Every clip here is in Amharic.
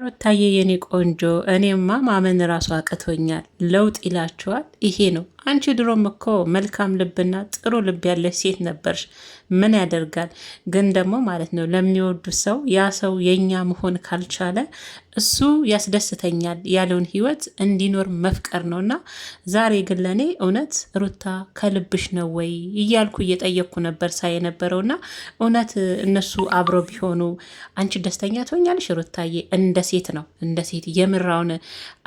ሩታዬ የኔ ቆንጆ እኔማ ማመን ራሱ አቅቶኛል። ለውጥ ይላችኋል፣ ይሄ ነው። አንቺ ድሮም እኮ መልካም ልብና ጥሩ ልብ ያለች ሴት ነበርሽ። ምን ያደርጋል ግን ደግሞ ማለት ነው ለሚወዱት ሰው ያ ሰው የኛ መሆን ካልቻለ እሱ ያስደስተኛል ያለውን ህይወት እንዲኖር መፍቀር ነውና፣ ዛሬ ግን ለእኔ እውነት ሩታ ከልብሽ ነው ወይ እያልኩ እየጠየቅኩ ነበር ሳይ የነበረውና እውነት እነሱ አብረው ቢሆኑ አንቺ ደስተኛ ትሆኛለሽ? ሩታዬ እንደ ሴት ነው እንደ ሴት የምራውን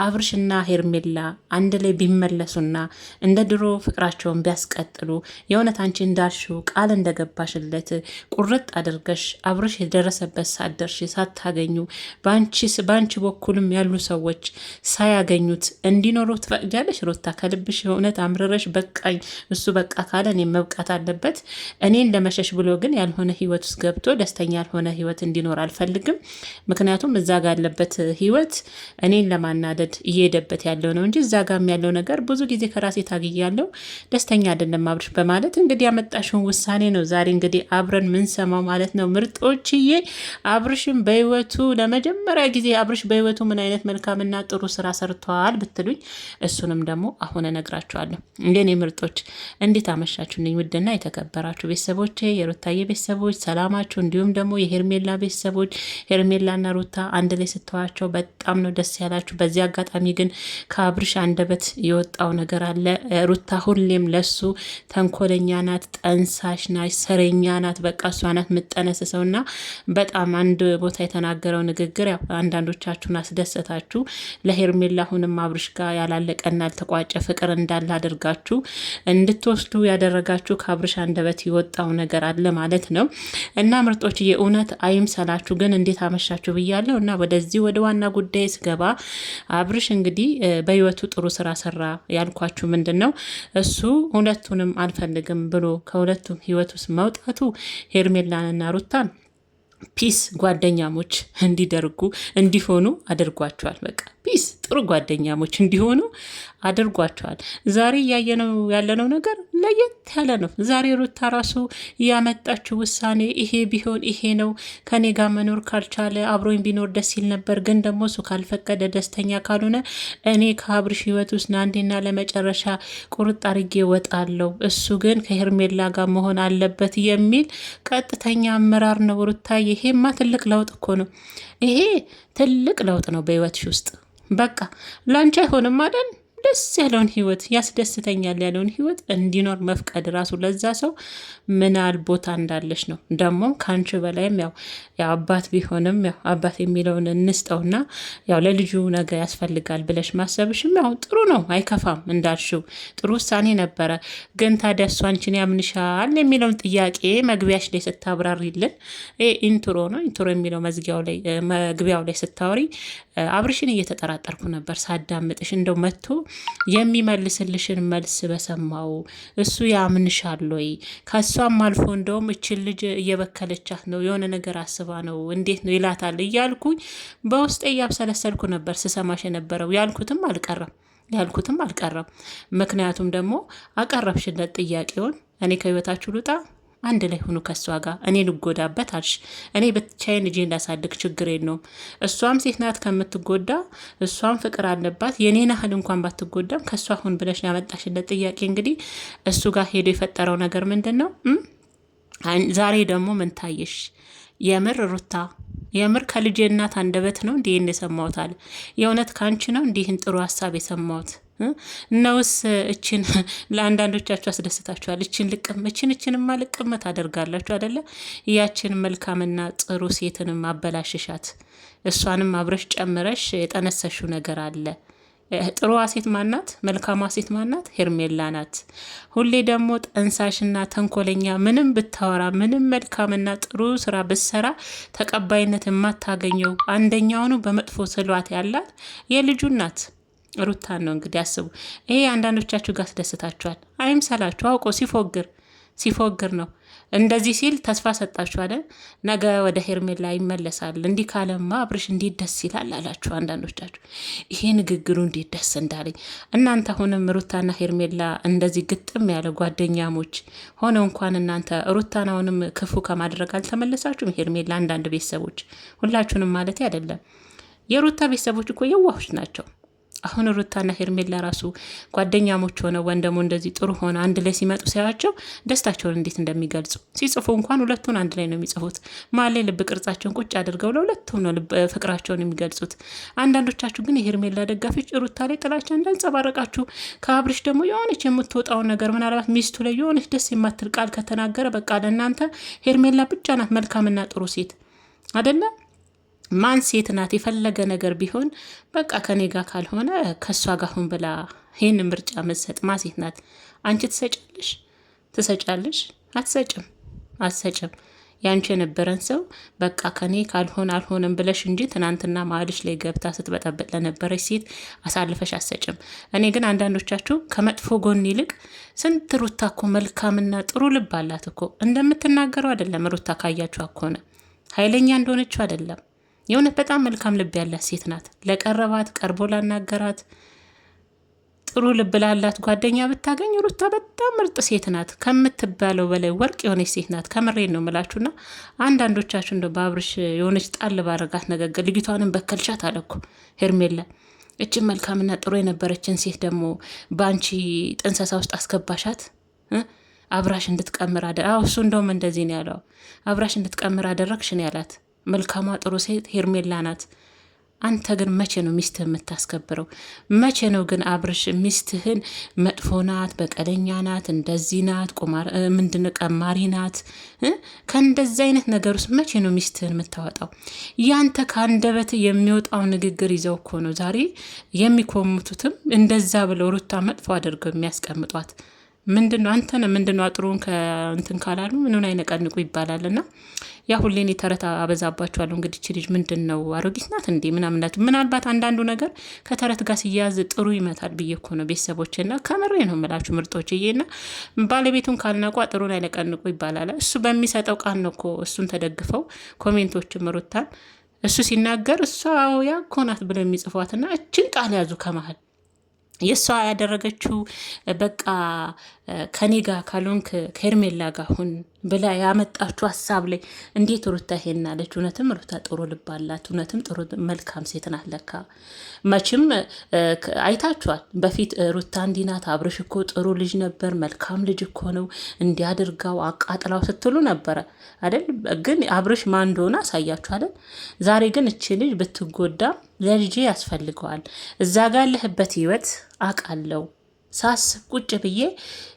አብርሽና ሄርሜላ አንድ ላይ ቢመለሱና እንደ ድሮ ፍቅራቸውን ቢያስቀጥሉ የእውነት አንቺ እንዳልሽው ቃል እንደገባሽለት ቁርጥ አድርገሽ አብርሽ የደረሰበት ሳትደርሺ ሳታገኙ በአንቺ በኩልም ያሉ ሰዎች ሳያገኙት እንዲኖሩ ትፈቅጃለሽ? ሩታ ከልብሽ የእውነት አምርረሽ በቃኝ እሱ በቃ ካለ እኔ መብቃት አለበት እኔን ለመሸሽ ብሎ ግን ያልሆነ ህይወት ውስጥ ገብቶ ደስተኛ ያልሆነ ህይወት እንዲኖር አልፈልግም። ምክንያቱም እዛ ጋር ያለበት ህይወት እኔን ለማናደድ እየሄደበት ያለው ነው እንጂ እዛ ጋም ያለው ነገር ብዙ ጊዜ ከራሴ ታግያለሁ ደስተኛ አይደለም አብርሽ በማለት እንግዲህ ያመጣሽውን ውሳኔ ነው ዛሬ እንግዲህ አብረን ምን ሰማው ማለት ነው። ምርጦችዬ አብርሽም በህይወቱ ለመጀመሪያ ጊዜ አብርሽ በህይወቱ ምን አይነት መልካምና ጥሩ ስራ ሰርተዋል ብትሉኝ እሱንም ደግሞ አሁን እነግራችኋለሁ። እንግዲህ ምርጦች እንዴት አመሻችሁ? ነኝ ውድና የተከበራችሁ ቤተሰቦቼ የሩታዬ ቤተሰቦች ሰላማችሁ፣ እንዲሁም ደግሞ የሄርሜላ ቤተሰቦች ሄርሜላና ሩታ አንድ ላይ ስተዋቸው በጣም ነው ደስ ያላችሁ። በዚህ አጋጣሚ ግን ከአብርሽ አንደበት የወጣው ነገር አለ። ሩታ ሁሌም ለሱ ተንኮለኛ ናት፣ ጠንሳሽ ናት፣ ሰረኛ ናት። በቃ እሷ ናት የምጠነስሰውና በጣም አንድ ቦታ የተናገረው ንግግር ያው አንዳንዶቻችሁን አስደሰታችሁ። ለሄርሜላ አሁንም አብርሽ ጋር ያላለቀና ያልተቋጨ ፍቅር እንዳለ አድርጋችሁ እንድትወስዱ ያደረጋችሁ ከአብርሽ አንደበት የወጣው ነገር አለ ማለት ነው። እና ምርጦች የእውነት አይምሰላችሁ። ግን እንዴት አመሻችሁ ብያለሁ። እና ወደዚህ ወደ ዋና ጉዳይ ስገባ አብርሽ እንግዲህ በህይወቱ ጥሩ ስራ ሰራ ያልኳችሁ ምንድን ነው እሱ ሁለቱንም አልፈልግም ብሎ ከሁለቱም ህይወት ውስጥ መውጣቱ ሄርሜላንና ሩታን ፒስ ጓደኛሞች እንዲሆኑ አድርጓቸዋል። በቃ ፒስ ጥሩ ጓደኛሞች እንዲሆኑ አድርጓቸዋል። ዛሬ እያየነው ያለነው ነገር ለየት ያለ ነው። ዛሬ ሩታ ራሱ ያመጣችው ውሳኔ ይሄ ቢሆን ይሄ ነው። ከኔ ጋር መኖር ካልቻለ አብሮኝ ቢኖር ደስ ይል ነበር፣ ግን ደግሞ እሱ ካልፈቀደ ደስተኛ ካልሆነ እኔ ከአብርሽ ህይወት ውስጥ አንዴና ለመጨረሻ ቁርጥ አርጌ ወጣለሁ፣ እሱ ግን ከሄርሜላ ጋር መሆን አለበት የሚል ቀጥተኛ አመራር ነው። ሩታ ይሄማ ትልቅ ለውጥ እኮ ነው። ይሄ ትልቅ ለውጥ ነው በህይወትሽ ውስጥ። በቃ ላንቺ አይሆንም አይደል? ደስ ያለውን ህይወት ያስደስተኛል ያለውን ህይወት እንዲኖር መፍቀድ ራሱ ለዛ ሰው ምን ያህል ቦታ እንዳለሽ ነው። ደግሞ ከአንቺ በላይም ያው አባት ቢሆንም ያው አባት የሚለውን እንስጠውና ያው ለልጁ ነገ ያስፈልጋል ብለሽ ማሰብሽም ያው ጥሩ ነው፣ አይከፋም። እንዳልሽው ጥሩ ውሳኔ ነበረ። ግን ታዲያ እሱ አንቺን ያምንሻል የሚለውን ጥያቄ መግቢያሽ ላይ ስታብራሪልን ኢንትሮ ነው ኢንትሮ የሚለው መግቢያው ላይ ስታወሪ አብርሽን እየተጠራጠርኩ ነበር ሳዳምጥሽ። እንደው መጥቶ የሚመልስልሽን መልስ በሰማው እሱ ያምንሻል ወይ? ከሷም አልፎ እንደውም እችን ልጅ እየበከለቻት ነው የሆነ ነገር አስባ ነው እንዴት ነው ይላታል እያልኩኝ በውስጤ እያብሰለሰልኩ ነበር ስሰማሽ የነበረው። ያልኩትም አልቀረም። ምክንያቱም ደግሞ አቀረብሽለት ጥያቄውን እኔ ከህይወታችሁ ልውጣ፣ አንድ ላይ ሆኑ ከሷ ጋር እኔ ልጎዳበት አልሽ። እኔ ብቻዬን ልጄ እንዳሳድግ ችግር የለውም። እሷም ሴት ናት ከምትጎዳ፣ እሷም ፍቅር አለባት። የኔን ያህል እንኳን ባትጎዳም ከሷ ሁን ብለሽ ያመጣሽለት ጥያቄ እንግዲህ እሱ ጋር ሄዶ የፈጠረው ነገር ምንድን ነው? ዛሬ ደግሞ ምን ታየሽ? የምር ሩታ የምር ከልጄ እናት አንደበት ነው እንዲህን የሰማሁት አለ። የእውነት ከአንቺ ነው እንዲህን ጥሩ ሀሳብ የሰማሁት ነውስ? እችን ለአንዳንዶቻችሁ አስደስታችኋል። እችንማ ልቅም ታደርጋላችሁ አደለ? ያችን መልካምና ጥሩ ሴትንም አበላሽሻት። እሷንም አብረሽ ጨምረሽ የጠነሰሽው ነገር አለ። ጥሩዋ ሴት ማናት? መልካሟ ሴት ማናት? ሄርሜላ ናት። ሁሌ ደግሞ ጠንሳሽና ተንኮለኛ ምንም ብታወራ ምንም መልካምና ጥሩ ስራ ብትሰራ ተቀባይነት የማታገኘው አንደኛውኑ በመጥፎ ስሏት ያላት የልጁ ናት ሩታን ነው። እንግዲህ አስቡ። ይሄ አንዳንዶቻችሁ ጋር አስደስታችኋል። አይምሰላችሁ። አውቆ ሲፎግር ነው እንደዚህ ሲል ተስፋ ሰጣችሁ አይደል? ነገ ወደ ሄርሜላ ይመለሳል። እንዲህ ካለማ አብርሽ እንዴት ደስ ይላል አላችሁ አንዳንዶቻችሁ። ይሄ ንግግሩ እንዴት ደስ እንዳለኝ እናንተ። አሁንም ሩታና ሄርሜላ እንደዚህ ግጥም ያለ ጓደኛሞች ሆነው እንኳን እናንተ ሩታን አሁንም ክፉ ከማድረግ አልተመለሳችሁም። ሄርሜላ አንዳንድ ቤተሰቦች ሁላችሁንም ማለት አይደለም የሩታ ቤተሰቦች እኮ የዋሆች ናቸው። አሁን ሩታና ሄርሜላ ራሱ ጓደኛሞች ሆነ ወይም ደግሞ እንደዚህ ጥሩ ሆነ አንድ ላይ ሲመጡ ሲያዩዋቸው ደስታቸውን እንዴት እንደሚገልጹ ሲጽፉ እንኳን ሁለቱን አንድ ላይ ነው የሚጽፉት። መሀል ልብ ቅርጻቸውን ቁጭ አድርገው ለሁለቱ ነው ፍቅራቸውን የሚገልጹት። አንዳንዶቻችሁ ግን የሄርሜላ ደጋፊዎች ሩታ ላይ ጥላቻ እንዳንጸባረቃችሁ፣ ከአብርሽ ደግሞ የሆነች የምትወጣውን ነገር ምናልባት ሚስቱ ላይ የሆነች ደስ የማትል ቃል ከተናገረ በቃ ለእናንተ ሄርሜላ ብቻ ናት መልካምና ጥሩ ሴት አይደለ? ማን ሴት ናት? የፈለገ ነገር ቢሆን በቃ ከኔ ጋር ካልሆነ ከእሷ ጋር ሁን ብላ ይህን ምርጫ መሰጥ ማሴት ናት? አንቺ ትሰጫለሽ? አትሰጭም። ያንቺ የነበረን ሰው በቃ ከኔ ካልሆን አልሆንም ብለሽ እንጂ ትናንትና ማልሽ ላይ ገብታ ስትበጠበጥ ለነበረች ሴት አሳልፈሽ አትሰጭም። እኔ ግን አንዳንዶቻችሁ ከመጥፎ ጎን ይልቅ ስንት ሩታ እኮ መልካምና ጥሩ ልብ አላት እኮ እንደምትናገረው አይደለም። ሩታ ካያችሁ ከሆነ ኃይለኛ እንደሆነችው አይደለም። የእውነት በጣም መልካም ልብ ያላት ሴት ናት። ለቀረባት ቀርቦ ላናገራት ጥሩ ልብ ላላት ጓደኛ ብታገኝ ሩታ በጣም ምርጥ ሴት ናት። ከምትባለው በላይ ወርቅ የሆነች ሴት ናት። ከምሬን ነው ምላችሁና አንዳንዶቻችሁ እንደ በአብርሽ የሆነች ጣል ባረጋት ነገገር ልጅቷንም በከልሻት አለኩ ሄርሜላ። እችን መልካምና ጥሩ የነበረችን ሴት ደግሞ በአንቺ ጥንሰሳ ውስጥ አስገባሻት። አብራሽ እንድትቀምር እሱ እንደውም እንደዚህ ነው ያለው። አብራሽ እንድትቀምር አደረግሽ ነው ያላት። መልካሟ ጥሩ ሴት ሄርሜላ ናት። አንተ ግን መቼ ነው ሚስትህን የምታስከብረው? መቼ ነው ግን አብርሽ ሚስትህን መጥፎ ናት፣ በቀለኛ ናት፣ እንደዚህ ናት፣ ቁማር ምንድን ቀማሪ ናት፣ ከእንደዚህ አይነት ነገር ውስጥ መቼ ነው ሚስትህን የምታወጣው? ያንተ ከአንደበት የሚወጣው ንግግር ይዘው እኮ ነው ዛሬ የሚኮሙቱትም እንደዛ ብለው ሩታ መጥፎ አድርገው የሚያስቀምጧት። ምንድነው አንተነ ምንድነው አጥሩን ከእንትን ካላሉ ምንን አይነቀንቁ ይባላልና ያ ሁሌን ተረት አበዛባቸዋለሁ። እንግዲህ እቺ ልጅ ምንድነው አሮጊት ናት እንዴ ምናምናት። ምናልባት አንዳንዱ ነገር ከተረት ጋር ሲያያዝ ጥሩ ይመታል ብዬ እኮ ነው ቤተሰቦችና ከምሬ ነው የምላችሁ ምርጦችዬና ባለቤቱን ካልናቋ ጥሩን አይነቀንቁ ይባላል። እሱ በሚሰጠው ቃል ነው እኮ እሱን ተደግፈው ኮሜንቶች ምሩታን እሱ ሲናገር እሷ ያ እኮ ናት ብለው የሚጽፏትና እችን ቃል ያዙ ከመሀል የእሷ ያደረገችው በቃ ከኔ ጋር ካልሆንክ ከሄርሜላ ጋር ሁን ብላ ያመጣችው ሀሳብ ላይ እንዴት ሩታ ይሄናለች? እውነትም ሩታ ጥሩ ልብ አላት። እውነትም ጥሩ መልካም ሴት ናት። ለካ መቼም አይታችኋል። በፊት ሩታ እንዲህ ናት፣ አብርሽ እኮ ጥሩ ልጅ ነበር፣ መልካም ልጅ እኮ ነው፣ እንዲያድርጋው አቃጥላው ስትሉ ነበረ አይደል? ግን አብርሽ ማን እንደሆነ አሳያችሁ አይደል? ዛሬ ግን እቺ ልጅ ብትጎዳ ለልጄ ያስፈልገዋል። እዛ ጋር ያለህበት ህይወት አውቃለሁ ሳስብ ቁጭ ብዬ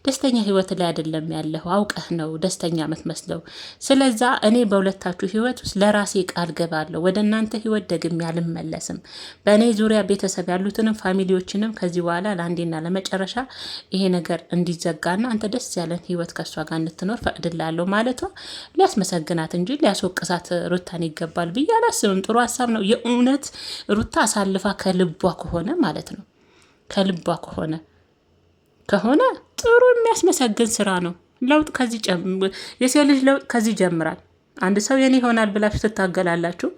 ደስተኛ ህይወት ላይ አይደለም ያለው፣ አውቀህ ነው ደስተኛ የምትመስለው። ስለዛ እኔ በሁለታችሁ ህይወት ውስጥ ለራሴ ቃል ገባለሁ፣ ወደ እናንተ ህይወት ደግሜ አልመለስም። በእኔ ዙሪያ ቤተሰብ ያሉትንም ፋሚሊዎችንም ከዚህ በኋላ ለአንዴና ለመጨረሻ ይሄ ነገር እንዲዘጋና አንተ ደስ ያለን ህይወት ከእሷ ጋር እንድትኖር ፈቅድላለሁ ማለቷ ሊያስመሰግናት እንጂ ሊያስወቅሳት ሩታን ይገባል ብዬ አላስብም። ጥሩ ሀሳብ ነው የእውነት ሩታ አሳልፋ ከልቧ ከሆነ ማለት ነው ከልቧ ከሆነ ጥሩ የሚያስመሰግን ስራ ነው። ለውጥ ከዚህ የሰው ልጅ ለውጥ ከዚህ ይጀምራል። አንድ ሰው የኔ ይሆናል ብላችሁ ትታገላላችሁ።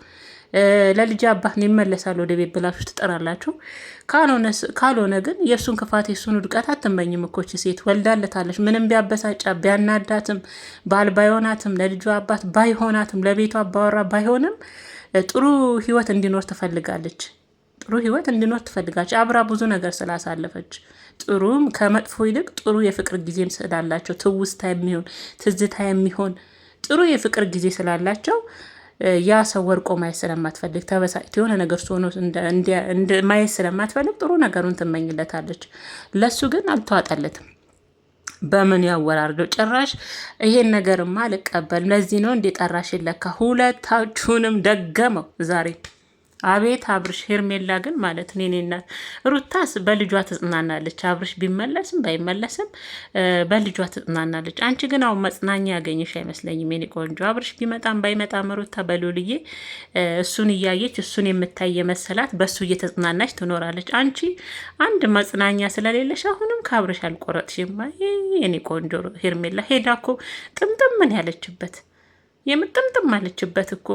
ለልጅ አባት ይመለሳል ወደ ቤት ብላችሁ ትጠራላችሁ። ካልሆነ ግን የእሱን ክፋት የእሱን ውድቀት አትመኝም። እኮች ሴት ወልዳለታለች። ምንም ቢያበሳጫ ቢያናዳትም ባል ባይሆናትም ለልጇ አባት ባይሆናትም ለቤቷ አባወራ ባይሆንም ጥሩ ህይወት እንዲኖር ትፈልጋለች። አብራ ብዙ ነገር ስላሳለፈች ጥሩም ከመጥፎ ይልቅ ጥሩ የፍቅር ጊዜም ስላላቸው ትዝታ የሚሆን ጥሩ የፍቅር ጊዜ ስላላቸው ያ ሰው ወርቆ ማየት ስለማትፈልግ ተበሳጭቶ የሆነ ነገር ሆኖ ማየት ስለማትፈልግ ጥሩ ነገሩን ትመኝለታለች። ለሱ ግን አልተዋጠለትም። በምን ያወራርደው ጭራሽ ይሄን ነገርማ አልቀበል። ለዚህ ነው እንዴ ጠራሽ? ለካ ሁለታችሁንም ደገመው ዛሬ። አቤት አብርሽ ሄርሜላ ግን ማለት እኔናት ሩታስ በልጇ ትጽናናለች። አብርሽ ቢመለስም ባይመለስም በልጇ ትጽናናለች። አንቺ ግን አሁን መጽናኛ ያገኘሽ አይመስለኝም የኔ ቆንጆ። አብርሽ ቢመጣም ባይመጣም ሩታ በሉልዬ እሱን እያየች እሱን የምታይ የመሰላት በሱ እየተጽናናች ትኖራለች። አንቺ አንድ መጽናኛ ስለሌለሽ አሁንም ከአብርሽ አልቆረጥሽም የኔ ቆንጆ። ሄርሜላ ሄዳ እኮ ጥምጥም ምን ያለችበት የምጥምጥም አለችበት እኮ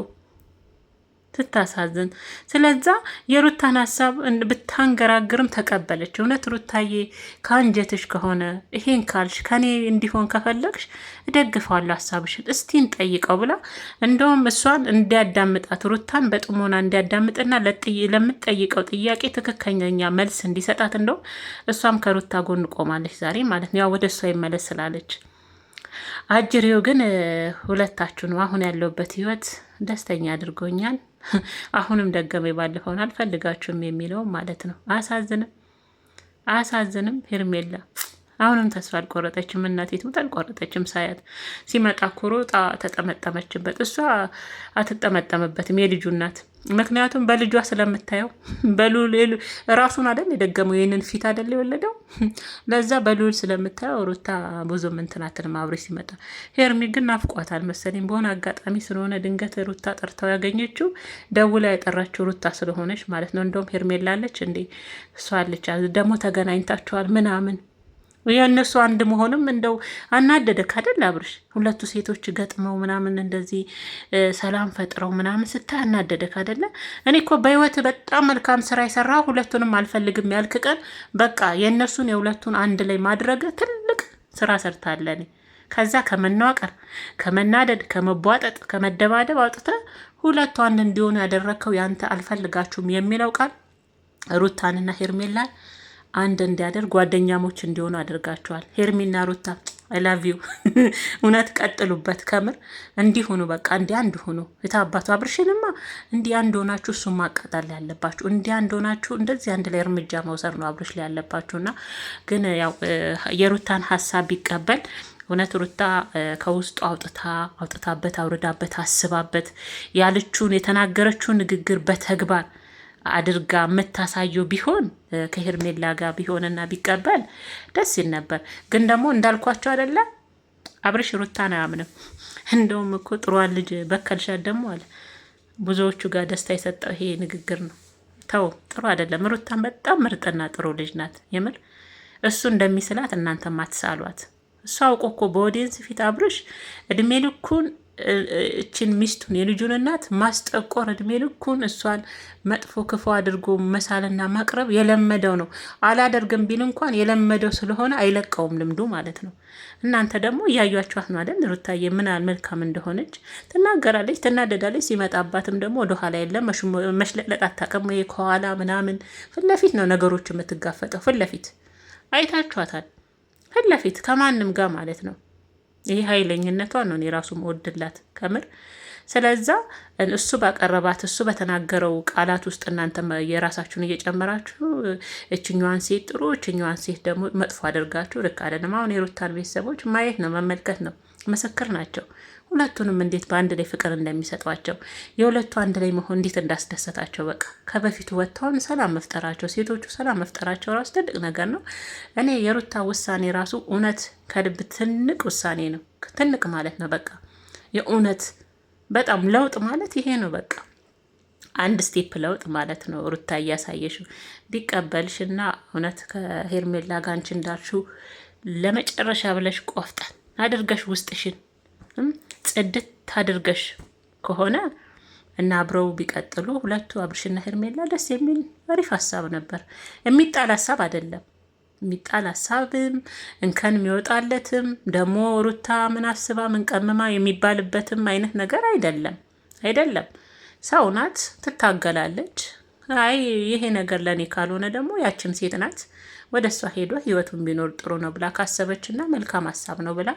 ትታሳዝን። ስለዛ የሩታን ሀሳብ ብታንገራግርም ተቀበለች። እውነት ሩታዬ ከአንጀትሽ ከሆነ ይሄን ካልሽ ከኔ እንዲሆን ከፈለግሽ እደግፈዋለሁ ሀሳብሽን እስቲን ጠይቀው ብላ እንደውም እሷን እንዲያዳምጣት ሩታን በጥሞና እንዲያዳምጥና ለምትጠይቀው ጥያቄ ትክክለኛ መልስ እንዲሰጣት እንደውም እሷም ከሩታ ጎን ቆማለች ዛሬ ማለት ነው። ያው ወደ እሷ ይመለስ ስላለች አጅሬው ግን ሁለታችሁ ነው አሁን ያለውበት ህይወት ደስተኛ አድርጎኛል። አሁንም ደገመ ባለፈውን አልፈልጋችሁም የሚለው ማለት ነው። አያሳዝንም? ሄርሜላ አሁንም ተስፋ አልቆረጠችም። እናቴ ትሙት አልቆረጠችም። ሳያት ሲመጣ ኩሮ ተጠመጠመችበት። እሷ አትጠመጠምበትም የልጁ እናት። ምክንያቱም በልጇ ስለምታየው በሉል ራሱን አደል የደገመው ይህንን ፊት አደል የወለደው። ለዛ በሉል ስለምታየው ሩታ ብዙም እንትናትን አብሬ ሲመጣ ሄርሚ ግን ናፍቋታል መሰለኝ። በሆነ አጋጣሚ ስለሆነ ድንገት ሩታ ጠርተው ያገኘችው ደውላ የጠራችው ሩታ ስለሆነች ማለት ነው። እንደውም ሄርሜላለች እንዴ እሷ አለች ደግሞ ተገናኝታችኋል ምናምን የእነሱ አንድ መሆንም እንደው አናደደክ አይደል አብርሽ? ሁለቱ ሴቶች ገጥመው ምናምን እንደዚህ ሰላም ፈጥረው ምናምን ስታይ አናደደክ አይደለ? እኔ እኮ በህይወት በጣም መልካም ስራ የሰራ ሁለቱንም አልፈልግም ያልክ ቀን በቃ የእነሱን የሁለቱን አንድ ላይ ማድረግ ትልቅ ስራ ሰርታለን። ከዛ ከመናቀር፣ ከመናደድ፣ ከመቧጠጥ፣ ከመደባደብ አውጥተ ሁለቱ አንድ እንዲሆኑ ያደረግከው ያንተ አልፈልጋችሁም የሚለው ቃል ሩታንና ሄርሜላን አንድ እንዲያደርግ ጓደኛሞች እንዲሆኑ አድርጋቸዋል። ሄርሚና ሩታ አይ ላቭ ዩ እውነት ቀጥሉበት። ከምር እንዲሆኑ በቃ እንዲህ አንድ ሆኑ። የታባቱ አብርሽንማ እንዲህ አንድ ሆናችሁ እሱም ማቃጠል ያለባችሁ እንዲህ አንድ ሆናችሁ እንደዚህ አንድ ላይ እርምጃ መውሰድ ነው አብርሽ ላይ ያለባችሁና ግን ያው የሩታን ሀሳብ ቢቀበል እውነት ሩታ ከውስጡ አውጥታበት አውርዳበት አስባበት ያለችውን የተናገረችውን ንግግር በተግባር አድርጋ የምታሳየው ቢሆን ከሄርሜላ ጋር ቢሆንና ቢቀበል ደስ ይል ነበር። ግን ደግሞ እንዳልኳቸው አይደለ አብርሽ ሩታን አያምንም። እንደውም እኮ ጥሯን ልጅ በከልሻት ደግሞ አለ ብዙዎቹ ጋር ደስታ የሰጠው ይሄ ንግግር ነው። ተው ጥሩ አይደለም። ሩታን በጣም ምርጥና ጥሩ ልጅ ናት። የምር እሱ እንደሚስላት እናንተ ማትሳሏት። እሱ አውቆ እኮ በኦዲየንስ ፊት አብርሽ እድሜ ልኩን እችን ሚስቱን የልጁን እናት ማስጠቆር እድሜ ልኩን እሷን መጥፎ ክፉ አድርጎ መሳልና ማቅረብ የለመደው ነው። አላደርግም ቢል እንኳን የለመደው ስለሆነ አይለቀውም ልምዱ ማለት ነው። እናንተ ደግሞ እያዩአችኋት ነው አይደል? ሩታዬ ምን ያህል መልካም እንደሆነች ትናገራለች፣ ትናደዳለች። ሲመጣባትም ደግሞ ወደኋላ የለም መሽለጥለጥ አታውቅም። ከኋላ ምናምን ፊት ለፊት ነው ነገሮች የምትጋፈጠው። ፊት ለፊት አይታችኋታል። ፊት ለፊት ከማንም ጋር ማለት ነው። ይህ ኃይለኝነቷ ነው እኔ ራሱ መወድላት ከምር። ስለዛ እሱ ባቀረባት እሱ በተናገረው ቃላት ውስጥ እናንተ የራሳችሁን እየጨመራችሁ እችኛዋን ሴት ጥሩ እችኛዋን ሴት ደግሞ መጥፎ አድርጋችሁ ልክ አይደለም። አሁን የሩታን ቤተሰቦች ማየት ነው መመልከት ነው፣ ምስክር ናቸው። ሁለቱንም እንዴት በአንድ ላይ ፍቅር እንደሚሰጧቸው የሁለቱ አንድ ላይ መሆን እንዴት እንዳስደሰታቸው በቃ ከበፊቱ ወጥተውን ሰላም መፍጠራቸው ሴቶቹ ሰላም መፍጠራቸው ራሱ ትልቅ ነገር ነው። እኔ የሩታ ውሳኔ ራሱ እውነት ከልብ ትልቅ ውሳኔ ነው። ትልቅ ማለት ነው በቃ የእውነት በጣም ለውጥ ማለት ይሄ ነው። በቃ አንድ ስቴፕ ለውጥ ማለት ነው። ሩታ እያሳየሽው ቢቀበልሽና እውነት ከሄርሜላ ጋር አንቺ እንዳልሽው ለመጨረሻ ብለሽ ቆፍጠን አድርገሽ ውስጥሽን ጽድት አድርገሽ ከሆነ እና አብረው ቢቀጥሉ ሁለቱ አብርሽና ሄርሜላ ደስ የሚል አሪፍ ሀሳብ ነበር። የሚጣል ሀሳብ አይደለም። የሚጣል ሀሳብም እንከን የሚወጣለትም ደግሞ ሩታ ምን አስባ ምን ቀምማ የሚባልበትም አይነት ነገር አይደለም። ሰው ናት፣ ትታገላለች። አይ ይሄ ነገር ለእኔ ካልሆነ ደግሞ ያችም ሴት ናት ወደ እሷ ሄዶ ህይወቱን ቢኖር ጥሩ ነው ብላ ካሰበችና መልካም ሀሳብ ነው ብላ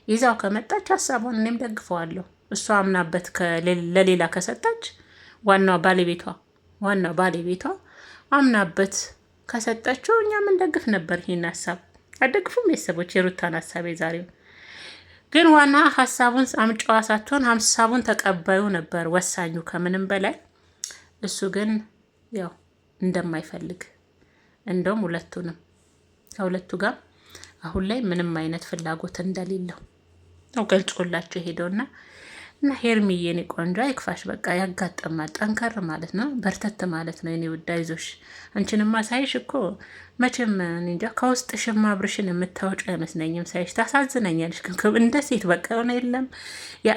ይዛው ከመጣች ሀሳቧን እኔም ደግፈዋለሁ። እሷ አምናበት ለሌላ ከሰጠች ዋናው ባለቤቷ አምናበት ከሰጠችው እኛም እንደግፍ ነበር። ይሄን ሀሳብ አደግፉም ቤተሰቦች የሩታን ሀሳብ የዛሬው ግን ዋና ሀሳቡን አምጫዋ ሳትሆን ሀሳቡን ተቀባዩ ነበር ወሳኙ ከምንም በላይ። እሱ ግን ያው እንደማይፈልግ እንደውም ከሁለቱ ጋር አሁን ላይ ምንም አይነት ፍላጎት እንደሌለው ነው ገልጾላቸው ሄደውና እና ሄርሚዬ የኔ ቆንጆ አይክፋሽ፣ በቃ ያጋጥማል። ጠንከር ማለት ነው፣ በርተት ማለት ነው። የኔ ውድ አይዞሽ። አንቺንማ ሳይሽ እኮ መቼም እንጃ ከውስጥሽማ አብርሽን የምታወጪ አይመስለኝም። ሳይሽ ታሳዝነኛለሽ። ግን እንደ ሴት በቃ የሆነ የለም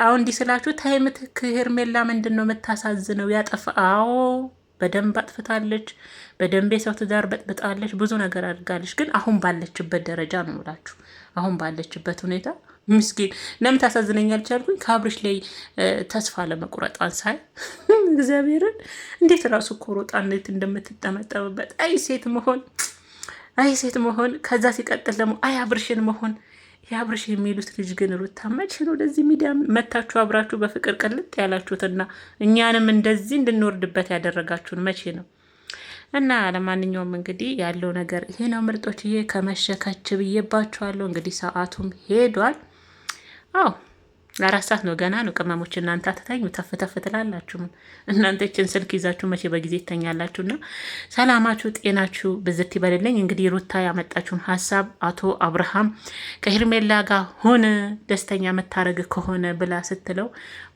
አሁን እንዲህ ስላችሁ ታይምትክ ሄርሜላ ምንድን ነው የምታሳዝነው? ያጠፋ አዎ በደንብ አጥፍታለች። በደንብ የሰው ትዳር በጥብጣለች። ብዙ ነገር አድርጋለች። ግን አሁን ባለችበት ደረጃ ነው ብላችሁ አሁን ባለችበት ሁኔታ ምስኪን ለምን ታሳዝነኛለች አልኩኝ። ከአብርሽ ላይ ተስፋ ለመቁረጣን ሳይ እግዚአብሔርን እንዴት ራሱ እኮ ሮጣ እንዴት እንደምትጠመጠምበት አይ ሴት መሆን አይ ሴት መሆን። ከዛ ሲቀጥል ደግሞ አይ አብርሽን መሆን። የአብርሽ የሚሉት ልጅ ግን ሩታ መቼ ነው ወደዚህ ሚዲያ መታችሁ አብራችሁ በፍቅር ቅልጥ ያላችሁትና እኛንም እንደዚህ እንድንወርድበት ያደረጋችሁን መቼ ነው? እና ለማንኛውም እንግዲህ ያለው ነገር ይሄ ነው ምርጦችዬ። ከመሸከች ብዬባችኋለሁ። እንግዲህ ሰዓቱም ሄዷል። አዎ ለ4 ሰዓት ነው ገና ነው። ቅመሞች እናንተ አትተኙ፣ ተፍ ተፍ ትላላችሁ። እናንተ ይችን ስልክ ይዛችሁ መቼ በጊዜ ይተኛላችሁና ሰላማችሁ ጤናችሁ ብዝት ይበልልኝ። እንግዲህ ሩታ ያመጣችሁን ሀሳብ አቶ አብርሃም ከሄርሜላ ጋር ሆነ ደስተኛ መታረግ ከሆነ ብላ ስትለው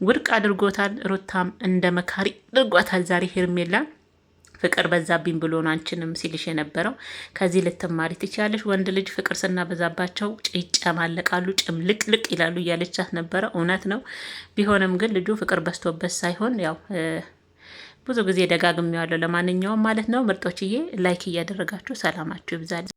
ውድቅ አድርጎታል። ሩታም እንደ መካሪ አድርጓታል ዛሬ ሄርሜላ ፍቅር በዛብኝ ብሎ ነው አንቺንም ሲልሽ የነበረው። ከዚህ ልትማሪ ትችያለሽ። ወንድ ልጅ ፍቅር ስናበዛባቸው ይጨማለቃሉ፣ ጭምልቅልቅ ይላሉ እያለቻት ነበረ። እውነት ነው። ቢሆንም ግን ልጁ ፍቅር በዝቶበት ሳይሆን ያው ብዙ ጊዜ ደጋግሜዋለሁ። ለማንኛውም ማለት ነው ምርጦችዬ ላይክ እያደረጋችሁ ሰላማችሁ ይብዛል።